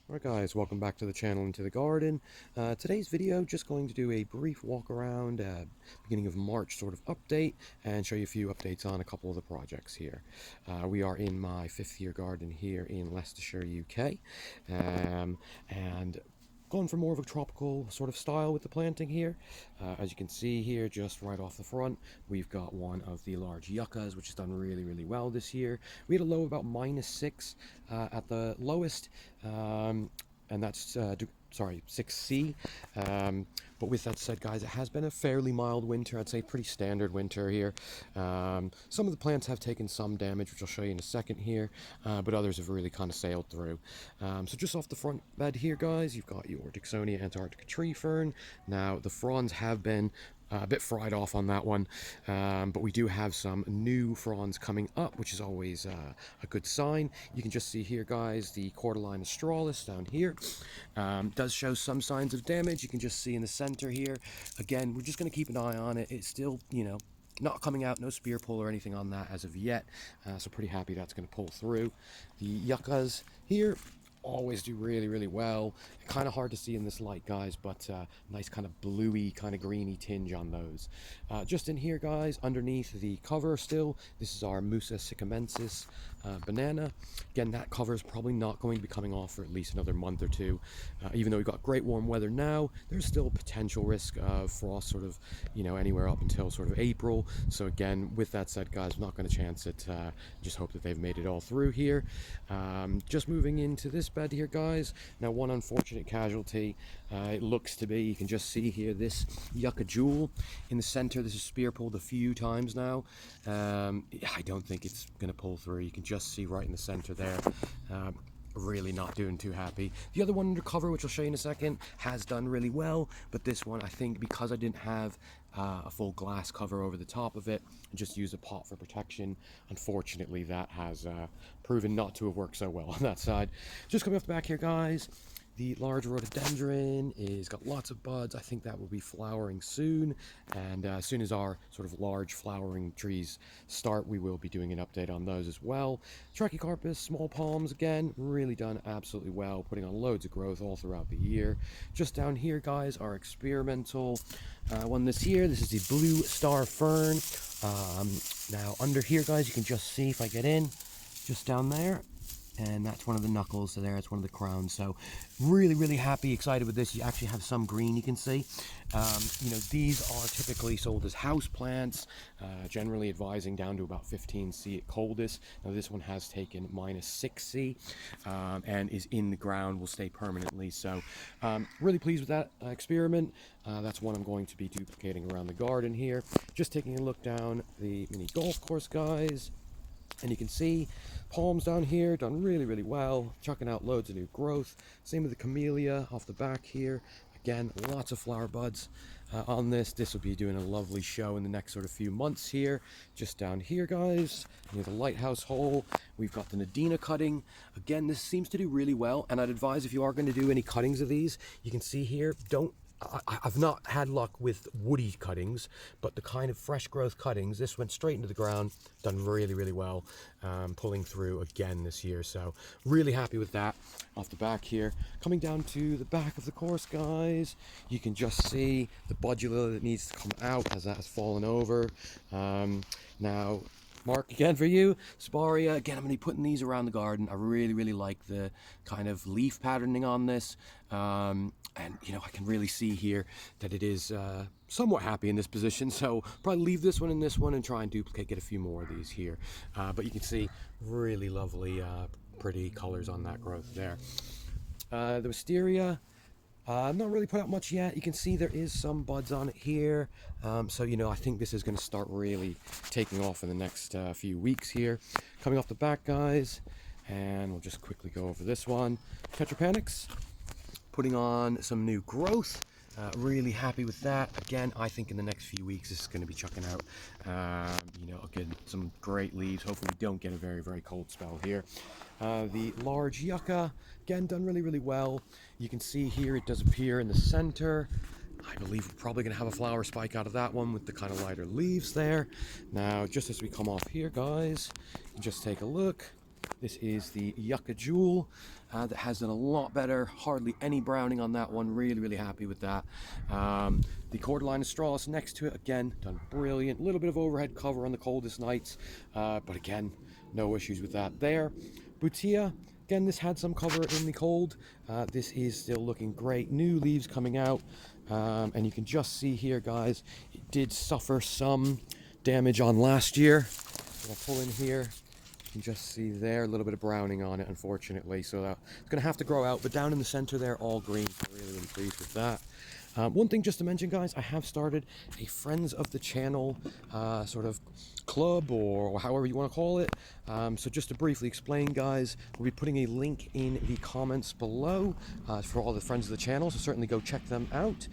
Alright guys, welcome back to the channel and to the garden. Today's video, just going to do a brief walk around, beginning of March sort of update, and show you a few updates on a couple of the projects here. We are in my 5th year garden here in Leicestershire, UK, and going for more of a tropical sort of style with the planting here. As you can see here, just right off the front, we've got one of the large yuccas, which has done really well this year. We had a low of about -6 at the lowest, and that's sorry, 6C. But with that said, guys, it has been a fairly mild winter. I'd say pretty standard winter here. Some of the plants have taken some damage, which I'll show you in a second here, but others have really kind of sailed through. So just off the front bed here, guys, you've got your Dicksonia antarctica tree fern. Now, the fronds have been a bit fried off on that one, but we do have some new fronds coming up, which is always a good sign. You can just see here, guys, the Cordyline australis down here does show some signs of damage. You can just see in the center here. Again, we're just going to keep an eye on it. It's still, not coming out, no spear pull or anything on that as of yet, so pretty happy that's going to pull through. The yuccas here always do really well. Kind of hard to see in this light, guys, but nice kind of bluey, kind of greeny tinge on those. Just in here, guys, underneath the cover still, this is our Musa sycamensis banana. Again, that cover is probably not going to be coming off for at least another month or two. Even though we've got great warm weather now, there's still potential risk of frost sort of, anywhere up until sort of April. So again, with that said, guys, I'm not going to chance it. Just hope that they've made it all through here. Just moving into this bed here, guys. Now, one unfortunate casualty, it looks to be, you can just see here, this yucca jewel in the center. This is spear pulled a few times now. I don't think it's going to pull through. You can just see right in the center there. Really not doing too happy. The other one undercover, which I'll show you in a second, has done really well, but this one, I think, because I didn't have a full glass cover over the top of it and just used a pot for protection, unfortunately that has proven not to have worked so well on that side. Just coming off the back here, guys, the large rhododendron is got lots of buds. I think that will be flowering soon, and as soon as our sort of large flowering trees start, we will be doing an update on those as well. Trachycarpus, small palms, again, really done absolutely well, putting on loads of growth all throughout the year. Just down here, guys, our experimental one this year. This is the blue star fern. Now under here, guys, you can just see if I get in, just down there. And that's one of the knuckles, so there, it's one of the crowns. So really happy, excited with this. You actually have some green, you can see. These are typically sold as house plants, generally advising down to about 15C at coldest. Now this one has taken -6C and is in the ground, will stay permanently. So really pleased with that experiment. That's one I'm going to be duplicating around the garden here. Just taking a look down the mini golf course, guys. And you can see palms down here done really well, chucking out loads of new growth. Same with the camellia off the back here. Again, lots of flower buds on this. This will be doing a lovely show in the next sort of few months here. Just down here, guys, near the lighthouse hole, we've got the Nadina cutting. Again, this seems to do really well, and I'd advise if you are going to do any cuttings of these, you can see here, I've not had luck with woody cuttings, but the kind of fresh growth cuttings, this went straight into the ground, done really well, pulling through again this year. So really happy with that off the back here. Coming down to the back of the course, guys, you can just see the budula that needs to come out as that has fallen over. Now, Mark, again for you, Sparia. Again, I'm going to be putting these around the garden. I really like the kind of leaf patterning on this. And, I can really see here that it is somewhat happy in this position. So probably leave this one and this one and try and duplicate, get a few more of these here. But you can see really lovely, pretty colors on that growth there. The wisteria, I've not really put out much yet. You can see there is some buds on it here. So, I think this is going to start really taking off in the next few weeks here. Coming off the back, guys, and we'll just quickly go over this one. Tetrapanics, putting on some new growth. Really happy with that. Again, I think in the next few weeks this is going to be chucking out, again, some great leaves. Hopefully we don't get a very cold spell here. The large yucca, again, done really well. You can see here it does appear in the center. I believe we're probably going to have a flower spike out of that one with the kind of lighter leaves there. Now, just as we come off here, guys, just take a look. This is the Yucca Jewel that has done a lot better. Hardly any browning on that one. Really, really happy with that. The Cordyline Australis next to it, again, done brilliant. A little bit of overhead cover on the coldest nights, but again, no issues with that there. Butia, again, this had some cover in the cold. This is still looking great. New leaves coming out, and you can just see here, guys, it did suffer some damage on last year. If I pull in here, you can just see there a little bit of browning on it, unfortunately, so it's going to have to grow out. But down in the center there, all green. Really, really pleased with that. One thing just to mention, guys, I have started a friends of the channel sort of club, or however you want to call it. So just to briefly explain, guys, we'll be putting a link in the comments below for all the friends of the channel, so certainly go check them out.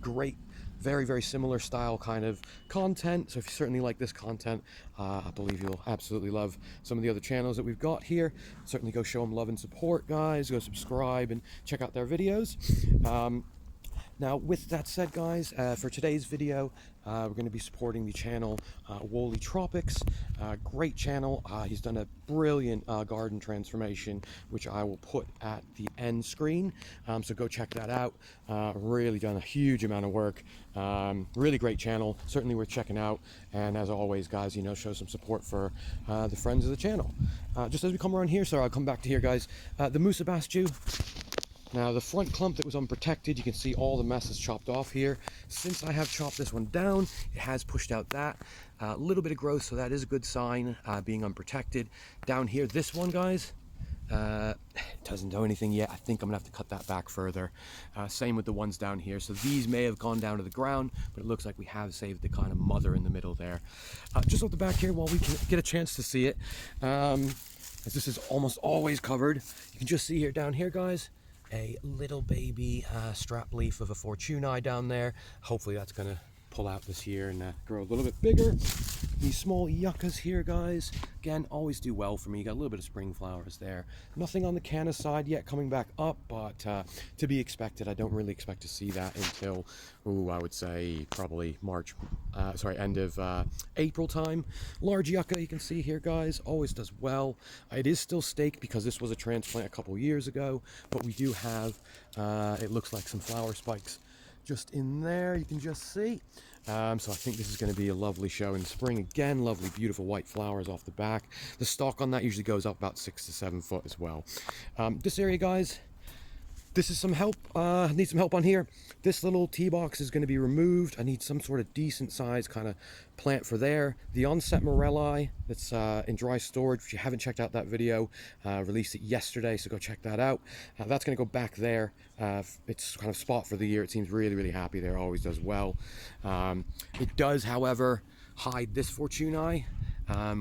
Great, very, very similar style kind of content. So if you certainly like this content, I believe you'll absolutely love some of the other channels that we've got here. Certainly go show them love and support, guys. Go subscribe and check out their videos. Now, with that said, guys, for today's video, we're going to be supporting the channel Weoley Tropicals. Great channel. He's done a brilliant garden transformation, which I will put at the end screen. So go check that out. Really done a huge amount of work. Really great channel. Certainly worth checking out. And as always, guys, you know, show some support for the friends of the channel. Just as we come around here, so I'll come back to here, guys. The Musa Basju. Now, the front clump that was unprotected, you can see all the messes chopped off here. Since I have chopped this one down, it has pushed out that. A little bit of growth, so that is a good sign, being unprotected. Down here, this one, guys, doesn't do anything yet. I think I'm gonna have to cut that back further. Same with the ones down here. So these may have gone down to the ground, but it looks like we have saved the kind of mother in the middle there. Just off the back here, while we can get a chance to see it, as this is almost always covered, you can just see here, down here, guys, a little baby strap leaf of a Fortunae down there. Hopefully that's going to pull out this year and grow a little bit bigger. These small yuccas here, guys, again, always do well for me. You got a little bit of spring flowers there. Nothing on the canna side yet coming back up, but to be expected. I don't really expect to see that until, I would say probably end of April time. Large yucca, you can see here, guys, always does well. It is still staked because this was a transplant a couple years ago, but we do have, it looks like some flower spikes just in there, you can just see. So I think this is going to be a lovely show in spring. Again, lovely, beautiful white flowers off the back. The stalk on that usually goes up about 6 to 7 foot as well. This area, guys, this is some help. Need some help on here. This little tee box is going to be removed. I need some sort of decent size kind of plant for there. The onset morelli that's in dry storage. If you haven't checked out that video, released it yesterday, so go check that out. That's going to go back there. It's kind of spot for the year. It seems really, really happy there. Always does well. It does, however, hide this Fortunae,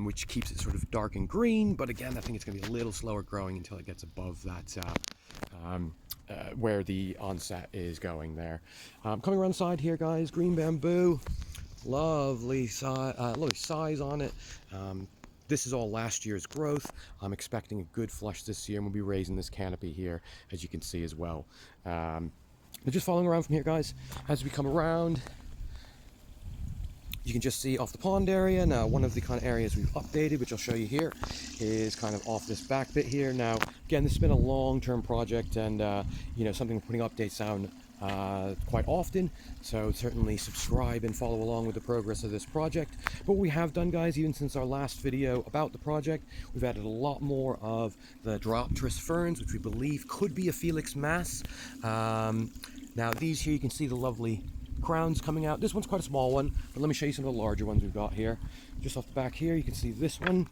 which keeps it sort of dark and green. But again, I think it's going to be a little slower growing until it gets above that where the onset is going there. Coming around the side here, guys, green bamboo, lovely size on it. This is all last year's growth. I'm expecting a good flush this year, and we'll be raising this canopy here, as you can see as well. But just following around from here, guys, as we come around, you can just see off the pond area. Now, one of the kind of areas we've updated, which I'll show you here, is kind of off this back bit here. Now, again, this has been a long-term project, and you know, something we're putting updates on quite often, so certainly subscribe and follow along with the progress of this project. But what we have done, guys, even since our last video about the project, we've added a lot more of the Diopterus ferns, which we believe could be a Felix mass. Now, these here, you can see the lovely crowns coming out. This one's quite a small one, but let me show you some of the larger ones we've got here. Just off the back here, you can see this one.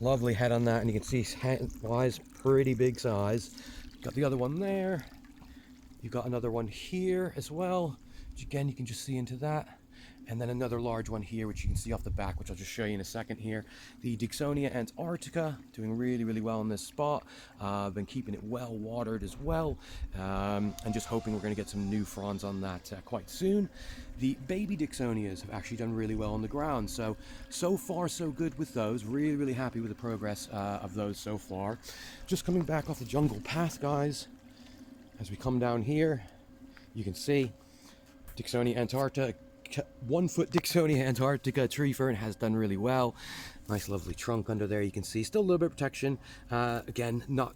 Lovely head on that, and you can see hand-wise, pretty big size. Got the other one there. You've got another one here as well, which again, you can just see into that. And then another large one here, which you can see off the back, which I'll just show you in a second here. The Dixonia antarctica, doing really, really well in this spot. I've been keeping it well watered as well, and just hoping we're going to get some new fronds on that quite soon. The baby Dixonias have actually done really well on the ground, so far so good with those. Really, really happy with the progress of those so far. Just coming back off the jungle path, guys, as we come down here, you can see Dixonia antarctica. 1 foot Dixonia antarctica tree fern has done really well. Nice lovely trunk under there, you can see. Still a little bit of protection. Again, not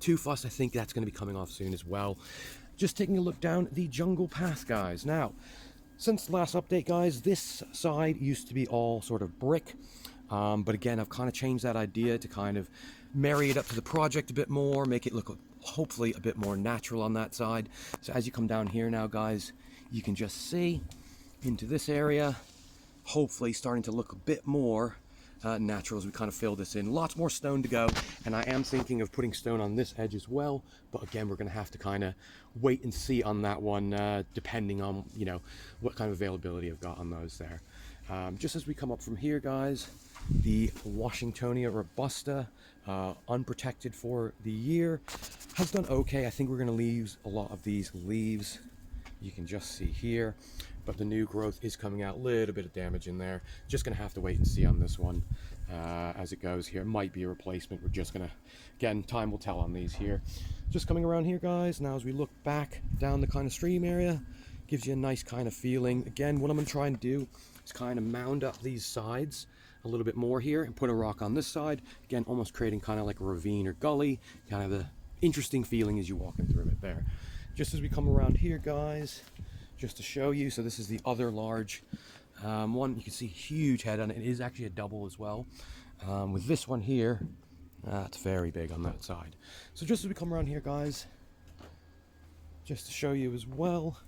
too fussed. I think that's going to be coming off soon as well. Just taking a look down the jungle path, guys. Now, since the last update, guys, this side used to be all sort of brick. But again, I've kind of changed that idea to kind of marry it up to the project a bit more, make it look hopefully a bit more natural on that side. So as you come down here now, guys, you can just see into this area, hopefully starting to look a bit more natural as we kind of fill this in. Lots more stone to go, and I am thinking of putting stone on this edge as well, but again, we're going to have to kind of wait and see on that one, depending on, you know, what kind of availability I've got on those there. Just as we come up from here, guys, the Washingtonia robusta, unprotected for the year, has done okay. I think we're going to lose a lot of these leaves, you can just see here, but the new growth is coming out. A little bit of damage in there. Just going to have to wait and see on this one as it goes here. It might be a replacement. We're just going to, again, time will tell on these here. Just coming around here, guys, now as we look back down the kind of stream area, gives you a nice kind of feeling. Again, what I'm going to try and do is kind of mound up these sides a little bit more here and put a rock on this side. Again, almost creating kind of like a ravine or gully, kind of the interesting feeling as you're walking through it there. Just as we come around here, guys, just to show you, so this is the other large one. You can see huge head on it. It is actually a double as well. With this one here, it's very big on that side. So just as we come around here, guys, just to show you as well.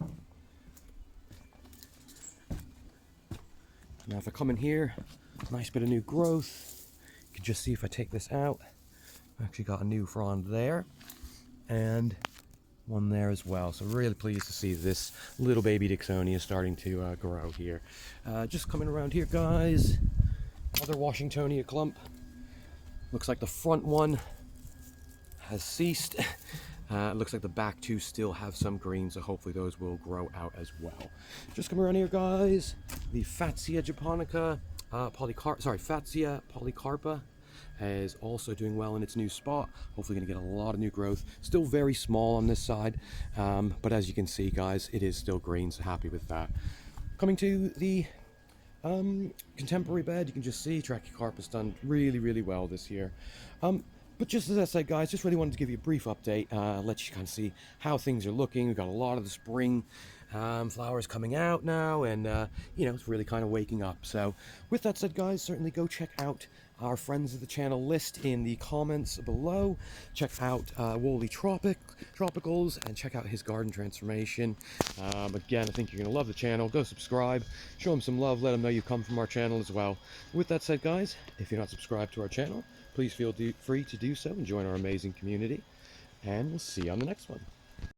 Now if I come in here, nice bit of new growth. You can just see if I take this out, I've actually got a new frond there and one there as well. So really pleased to see this little baby Dixonia starting to grow here. Just coming around here, guys, other Washingtonia clump. Looks like the front one has ceased. It looks like the back two still have some green, so hopefully those will grow out as well. Just come around here, guys, the Fatsia japonica, Fatsia polycarpa is also doing well in its new spot. Hopefully going to get a lot of new growth. Still very small on this side, but as you can see, guys, it is still green, so happy with that. Coming to the contemporary bed, you can just see Trachycarpus done really, really well this year. But just as I said, guys, just really wanted to give you a brief update, let you kind of see how things are looking. We've got a lot of the spring flowers coming out now, and you know, it's really kind of waking up. So with that said, guys, certainly go check out our friends of the channel list in the comments below. Check out Weoley Tropicals and check out his garden transformation. Again, I think you're going to love the channel. Go subscribe, show him some love, let him know you come from our channel as well. With that said, guys, if you're not subscribed to our channel, please feel free to do so and join our amazing community. And we'll see you on the next one.